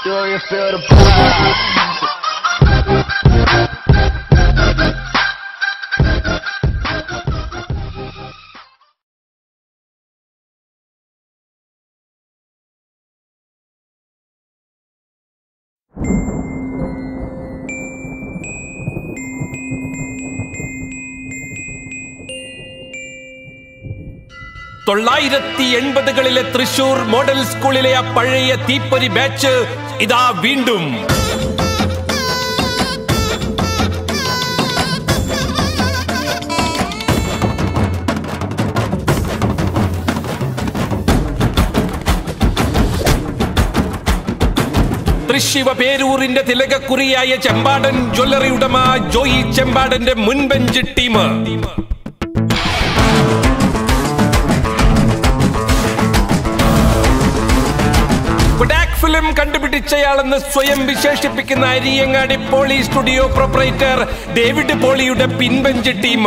Do you feel the vibe? തൊള്ളായിരത്തി Thrissur model സ്കൂളിലെ ആ പഴയ തീപ്പൊരി ബാച്ച് ഇതാ വീണ്ടും തൃശ്ശിവ പേരൂരിന്റെ തിലകക്കുറിയായ ചെമ്പാടൻ ജ്വല്ലറി ഉടമ ജോയി ചെമ്പാടന്റെ മുൻബെഞ്ച് ടീം ഫിലിം കണ്ടുപിടിച്ചയാളെന്ന് സ്വയം വിശേഷിപ്പിക്കുന്ന Ariyangadi Poly studio proprietor David പോളിയുടെ പിൻബെഞ്ച് ടീം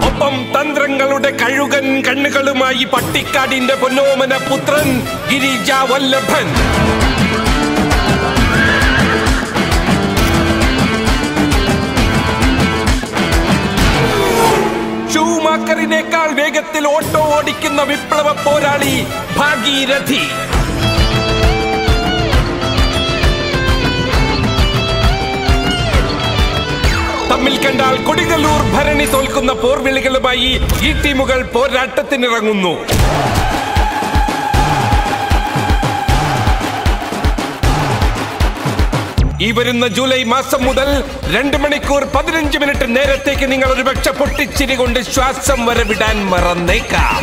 ഒപ്പം തന്ത്രങ്ങളുടെ കഴുകൻ കണ്ണുകളുമായി പട്ടിക്കാടിന്റെ പൊന്നോമന പുത്രൻ ഗിരിജ വല്ലഭൻ ഷൂമാക്കറിനേക്കാൾ വേഗത്തിൽ ഓട്ടോ ഓടിക്കുന്ന വിപ്ലവ പോരാളി ഭാഗീരഥി തമ്മിൽ കണ്ടാൽ കൊടുങ്ങല്ലൂർ ഭരണി തോൽക്കുന്ന പോർവിളികളുമായി ഈ ടീമുകൾ പോരാട്ടത്തിനിറങ്ങുന്നു. ഈ വരുന്ന ജൂലൈ മാസം മുതൽ 2 മണിക്കൂർ 15 മിനിറ്റ് നേരത്തേക്ക് നിങ്ങൾ ഒരുപക്ഷെ പൊട്ടിച്ചിരി കൊണ്ട് ശ്വാസം വരെ വിടാൻ മറന്നേക്കാം.